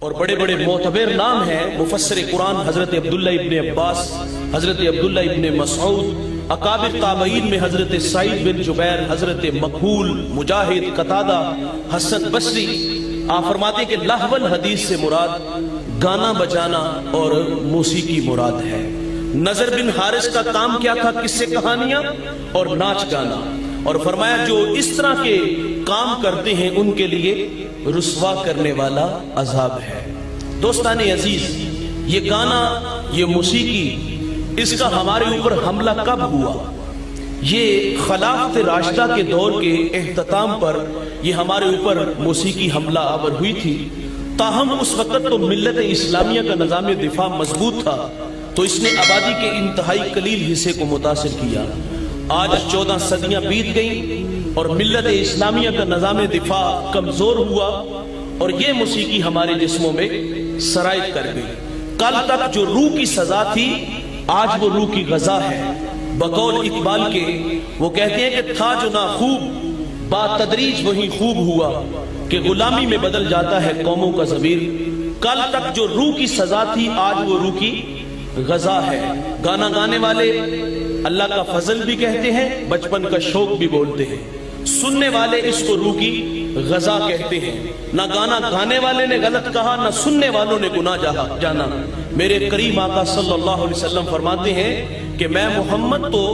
اور بڑے بڑے معتبر نام ہیں مفسر قرآن حضرت عبداللہ ابن عباس، حضرت عبداللہ ابن مسعود، اکابر تابعین میں حضرت سعید بن جبیر، حضرت مقبول، مجاہد، قتادہ، حسن بصری۔ آپ فرماتے ہیں کہ لہو الحدیث سے مراد گانا بجانا اور موسیقی مراد ہے۔ نظر بن حارث کا کام کیا تھا؟ قصے کہانیاں اور ناچ گانا، اور فرمایا جو اس طرح کے کام کرتے ہیں ان کے لیے رسوا کرنے والا عذاب ہے۔ دوستان عزیز، یہ گانا، یہ موسیقی، اس کا ہمارے اوپر حملہ کب ہوا؟ یہ خلافت راشدہ کے دور کے اختتام پر یہ ہمارے اوپر موسیقی حملہ آور ہوئی تھی۔ تاہم اس وقت تو ملت اسلامیہ کا نظام دفاع مضبوط تھا، تو اس نے آبادی کے انتہائی قلیل حصے کو متاثر کیا۔ آج 14 صدیاں بیت گئیں اور ملت اسلامیہ کا نظام دفاع کمزور ہوا، اور یہ موسیقی ہمارے جسموں میں سرایت کر گئی۔ کل تک جو روح کی سزا تھی، آج وہ روح کی غذا ہے۔ بقول اقبال کے وہ کہتے ہیں کہ تھا جو نہ خوب با تدریج وہی خوب ہوا، کہ غلامی میں بدل جاتا ہے قوموں کا ضمیر۔ کل تک جو روح کی سزا تھی، آج وہ روح کی غذا ہے۔ گانا گانے والے اللہ کا فضل بھی کہتے ہیں، بچپن کا شوق بھی بولتے ہیں۔ سننے والے اس کو روح کی غذا کہتے ہیں۔ نہ گانا گانے والے نے غلط کہا، نہ سننے والوں نے گناہ جانا۔ میرے کریم آقا صلی اللہ علیہ وسلم فرماتے ہیں کہ میں محمد تو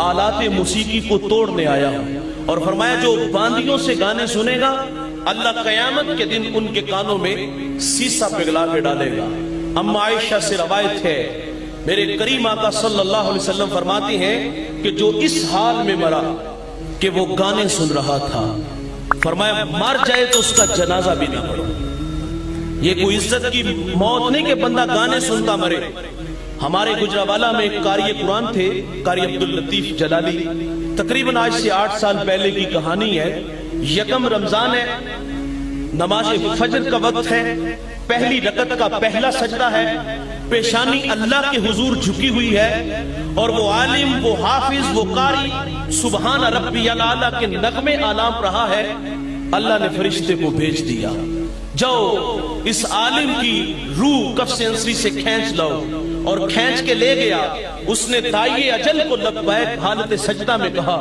آلات موسیقی کو توڑنے آیا ہوں، اور فرمایا جو باندیوں سے گانے سنے گا، اللہ قیامت کے دن ان کے کانوں میں سیسا پگھلا کے ڈالے گا۔ اما عائشہ سے روایت ہے، میرے کریم آقا صلی اللہ علیہ وسلم فرماتے ہیں کہ جو اس حال میں مرا کہ وہ گانے سن رہا تھا، فرمایا مر جائے تو اس کا جنازہ بھی نہ پڑھو۔ یہ کوئی عزت کی موت نہیں کہ بندہ گانے سنتا مرے۔ ہمارے گجرانوالہ میں ایک قاری قرآن تھے، قاری عبداللطیف جلالی، تقریباً آج سے 8 سال پہلے کی کہانی ہے۔ یکم رمضان ہے، نماز فجر کا وقت ہے، پہلی رکعت کا پہلا سجدہ ہے، پیشانی اللہ کے حضور جھکی ہوئی ہے، اور وہ عالم، وہ حافظ، وہ قاری سبحان ربی الاعلیٰ کے نغمے آلام رہا ہے۔ اللہ نے فرشتے کو بھیج دیا، جاؤ اس عالم کی روح کف انسری سے کھینچ لاؤ، اور کھینچ کے لے گیا۔ اس نے داعی اجل کو لبیک حالت سجدہ میں کہا،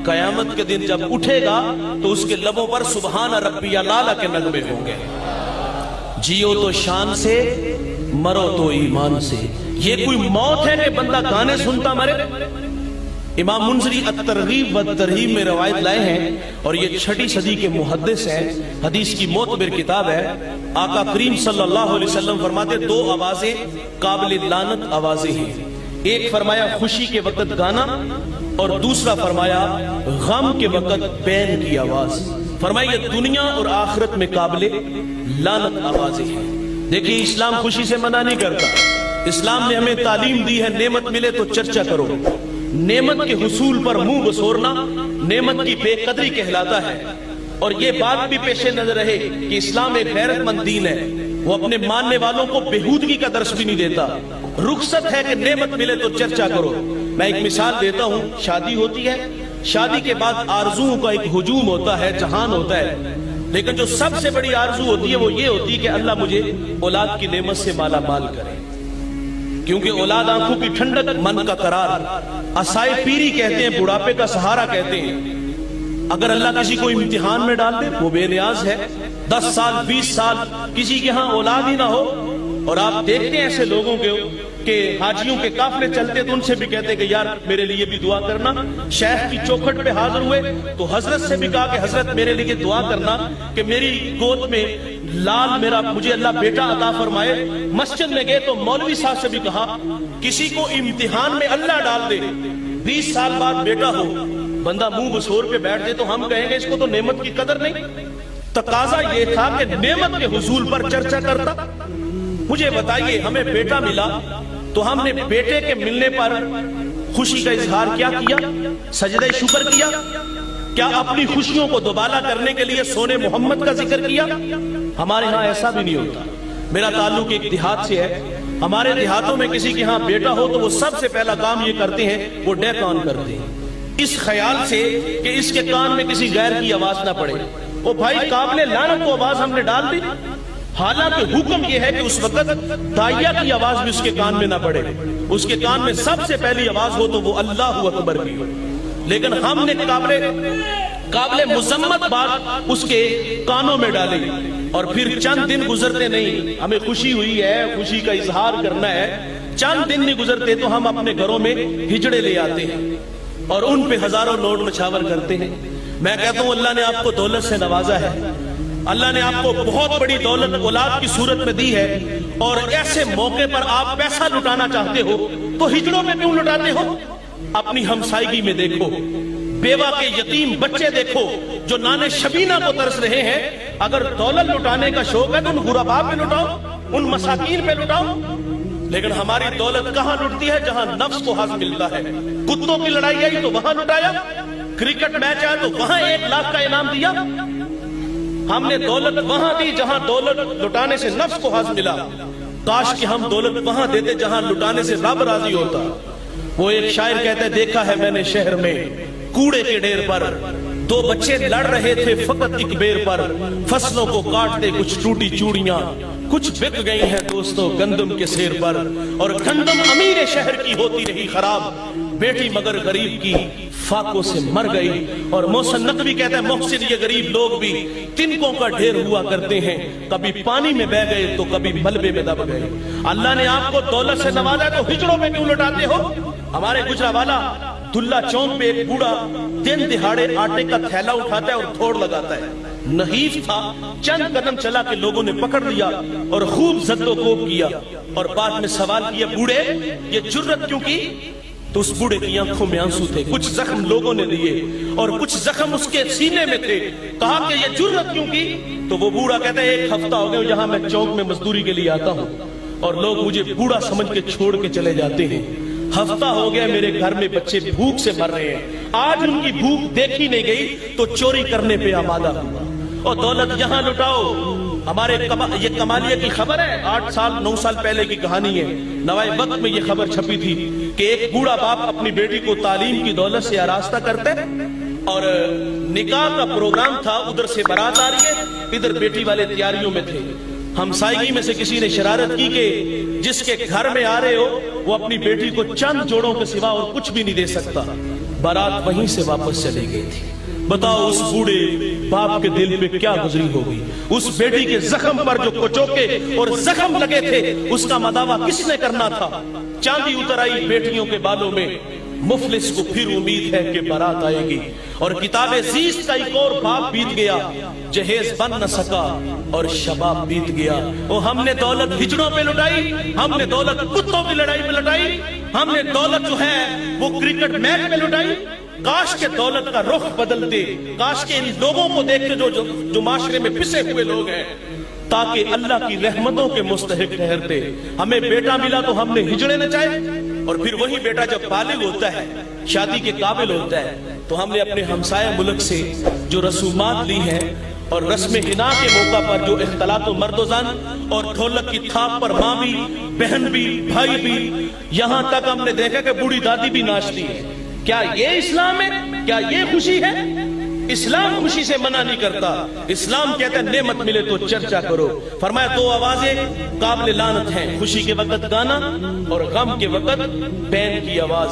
قیامت کے دن جب اٹھے گا تو اس کے لبوں پر سبحان ربی الاعلیٰ کے نغمے ہوں گے۔ جیو تو شان سے، مرو تو ایمان سے۔ یہ کوئی موت ہے کہ بندہ گانے سنتا مرے؟ امام منذری الترغیب والترہیب میں روایت لائے ہیں، اور یہ 6 صدی کے محدث ہیں، حدیث کی معتبر کتاب ہے۔ آقا کریم صلی اللہ علیہ وسلم فرماتے 2 آوازیں قابل لعنت آوازیں ہیں۔ ایک فرمایا خوشی کے وقت گانا، اور دوسرا فرمایا غم کے وقت بین کی آواز۔ فرمایا یہ دنیا اور آخرت میں قابل لعنت آوازیں ہیں۔ دیکھیں، اسلام خوشی سے منع نہیں کرتا۔ اسلام نے ہمیں تعلیم دی ہے، نعمت ملے تو چرچا کرو۔ نعمت کے حصول پر منہ بسورنا نعمت کی بے قدری کہلاتا ہے، اور یہ بات بھی پیش نظر رہے کہ اسلام ایک غیرت مند دین ہے، وہ اپنے ماننے والوں کو بےہودگی کا درس بھی نہیں دیتا۔ رخصت ہے کہ نعمت ملے تو چرچا کرو۔ میں ایک مثال دیتا ہوں، شادی ہوتی ہے، شادی کے بعد آرزوؤں کا ایک ہجوم ہوتا ہے، جہان ہوتا ہے، لیکن جو سب سے بڑی آرزو ہوتی ہے وہ یہ ہوتی ہے کہ اللہ مجھے اولاد کی نعمت سے مالا مال کرے، کیونکہ اولاد آنکھوں کی ٹھنڈک، من کا قرار، عصائے پیری کہتے ہیں، بڑھاپے کا سہارا کہتے ہیں۔ اگر اللہ کسی کو امتحان میں ڈال دے، وہ بے نیاز ہے۔ 10 سال 20 سال کسی کے ہاں اولاد ہی نہ ہو، اور آپ دیکھتے ہیں ایسے لوگوں کے حاجیوں کے قافلے چلتے تو ان سے بھی کہتے ہیں کہ یار میرے لیے بھی دعا کرنا۔ شیخ کی چوکھٹ پہ حاضر ہوئے تو حضرت سے بھی کہا کہ حضرت میرے لیے دعا کرنا کہ میری گود میں لال مجھے اللہ بیٹا عطا فرمائے۔ مسجد میں گئے تو مولوی صاحب سے بھی کہا، کسی کو امتحان میں اللہ ڈال دے، 20 سال بعد بیٹا ہو، بندہ منہ بسور پہ بیٹھ جائے تو ہم کہیں گے اس کو تو نعمت کی قدر نہیں۔ تقاضا یہ تھا کہ نعمت کے حصول پر چرچا کرتا۔ مجھے بتائیے، ہمیں بیٹا ملا تو ہم نے بیٹے کے ملنے پر خوشی کا اظہار کیا کیا؟ سجدہ شکر کیا؟ کیا اپنی خوشیوں کو دوبالا کرنے کے لیے سونے محمد کا ذکر کیا؟ ہمارے ہاں ایسا بھی نہیں ہوتا۔ میرا تعلق ایک دیہات سے ہے، ہمارے دیہاتوں میں کسی کے ہاں بیٹا ہو تو وہ سب سے پہلا کام یہ کرتے ہیں، وہ ڈیک آن کرتے ہیں، اس خیال سے کہ اس کے کان میں کسی غیر کی آواز نہ پڑے۔ وہ بھائی قابل لعنت کو آواز ہم نے ڈال دی، حالانکہ حکم یہ ہے کہ اس وقت داعیہ کی آواز بھی اس کے کان میں نہ پڑے، اس کے کان میں سب سے پہلی آواز ہو تو وہ اللہ اکبر کی ہو۔ لیکن ہم نے قابل مذمت بات اس کے کانوں میں ڈالی، اور پھر چند دن گزرتے نہیں، ہمیں خوشی ہوئی ہے، خوشی کا اظہار کرنا ہے، چند دن نہیں گزرتے تو ہم اپنے گھروں میں ہجڑے لے آتے ہیں اور ان پہ ہزاروں نوٹ نچھاور کرتے ہیں۔ میں کہتا ہوں اللہ نے آپ کو دولت سے نوازا ہے، اللہ نے آپ کو بہت بڑی دولت اولاد کی صورت میں دی ہے، اور ایسے موقع پر آپ پیسہ لٹانا چاہتے ہو تو ہجڑوں میں کیوں لٹاتے ہو؟ اپنی ہمسائیگی میں دیکھو، بیوہ کے یتیم بچے دیکھو جو نانے شبینہ کو ترس رہے ہیں۔ اگر دولت لٹانے کا شوق ہے تو ان غرباء پہ لٹاؤ، ان مساکین پہ لٹاؤ، لیکن ہماری دولت کہاں لٹتی ہے؟ جہاں نفس کو حظ ملتا ہے۔ کتوں کی لڑائی آئی تو وہاں لٹایا، کرکٹ میچ آیا تو وہاں 1 لاکھ کا انعام دیا۔ ہم نے دولت وہاں دی جہاں دولت لٹانے سے نفس کو حظ ملا۔ کاش کہ ہم دولت وہاں دیتے جہاں لٹانے سے رب راضی ہوتا۔ وہ ایک شاعر کہتا ہے، دیکھا ہے میں نے شہر میں کوڑے کے ڈھیر پر 2 بچے لڑ رہے تھے فقط ایک بیر پر، فصلوں کو کاٹتے کچھ ٹوٹی چوڑیاں، کچھ بک گئی ہیں دوستوں گندم کے سیر پر، اور گندم امیر شہر کی ہوتی رہی خراب، بیٹی مگر غریب کی فاقوں سے مر گئی۔ اور محسن نقوی کہتا ہے، محسن یہ غریب لوگ بھی تنکوں کا ڈھیر ہوا کرتے ہیں، کبھی پانی میں بہ گئے تو کبھی ملبے میں دب گئے۔ اللہ نے آپ کو دولت سے نوازا تو ہجڑوں میں کیوں لٹاتے ہو؟ ہمارے گجرانوالہ دلہ چوک پہ ایک بوڑھا دن دہاڑے آٹے کا تھیلا اٹھاتا ہے اور تھوڑ لگاتا ہے۔ نحیف تھا، چند قدم چلا کہ لوگوں نے پکڑ لیا اور خوب زد و کوب کیا، اور بعد میں سوال کیا، بوڑھے یہ جرت کیوں کی؟ تو اس بوڑھے کی آنکھوں میں آنسو تھے، کچھ زخم لوگوں نے دیے اور کچھ زخم اس کے سینے میں تھے۔ کہا کہ یہ جرت کیوں کی؟ تو وہ بوڑھا کہتا ہے، 1 ہفتہ ہو گیا یہاں میں چوک میں مزدوری کے لیے آتا ہوں اور لوگ مجھے بوڑھا سمجھ کے چھوڑ کے چلے جاتے ہیں۔ ہفتہ ہو گیا میرے گھر میں بچے بھوک سے مر رہے ہیں، آج ان کی بھوک دیکھی نہیں گئی تو چوری کرنے پہ آمادہ ہوا۔ اور دولت یہاں لٹاؤ۔ ہمارے یہ کمالیہ کی خبر ہے، 8 سال 9 سال پہلے کی کہانی ہے، نوائے وقت میں یہ خبر چھپی تھی کہ ایک بوڑھا باپ اپنی بیٹی کو تعلیم کی دولت سے آراستہ کرتے، اور نکاح کا پروگرام تھا، ادھر سے بارات آ رہی ہے، ادھر بیٹی والے تیاریوں میں تھے۔ ہمسائیگی میں سے کسی نے شرارت کی کہ جس کے گھر میں آ رہے ہو وہ اپنی بیٹی کو چند جوڑوں کے سوا اور کچھ بھی نہیں دے سکتا۔ بارات وہیں سے واپس چلی گئی تھی۔ بتاؤ اس بوڑھے باپ کے دل پہ کیا گزری ہوگی؟ اس بیٹی کے زخم پر جو کچوکے اور زخم لگے تھے اس کا مداوا کس نے کرنا تھا؟ چاندی اتر آئی بیٹیوں کے بالوں میں، مفلس کو پھر امید ہے کہ بارات آئے گی، اور کتاب زیست کا ایک اور باب بیت گیا، جہیز بن نہ سکا اور شباب بیت گیا۔ وہ ہم نے دولت ہجڑوں پہ لٹائی، ہم نے دولت کتوں کی لڑائی میں لٹائی، ہم نے دولت جو ہے وہ کرکٹ میچ میں لٹائی۔ کاش کے دولت کا رخ بدلتے، کاش کے ان لوگوں کو دیکھ کے جو معاشرے میں پسے ہوئے لوگ ہیں، تاکہ اللہ کی رحمتوں کے مستحق ٹھہرتے۔ ہمیں بیٹا ملا تو ہم نے ہجڑے نچائے، اور پھر وہی بیٹا جب بالغ ہوتا ہے، شادی کے قابل ہوتا ہے، تو ہم نے اپنے ہمسایہ ملک سے جو رسومات لی ہیں اور رسم حنا کے موقع پر جو اختلاط و مرد و زن اور ڈھولک کی تھاپ پر ماں بھی، بہن بھی، بھائی بھی، یہاں تک ہم نے دیکھا کہ بوڑھی دادی بھی ناچتی ہے۔ کیا یہ اسلام ہے؟ کیا یہ خوشی ہے؟ اسلام خوشی سے منع نہیں کرتا، اسلام کہتا ہے نعمت ملے تو چرچا کرو۔ فرمایا 2 آوازیں قابل لعنت ہیں، خوشی کے وقت گانا اور غم کے وقت بین کی آواز۔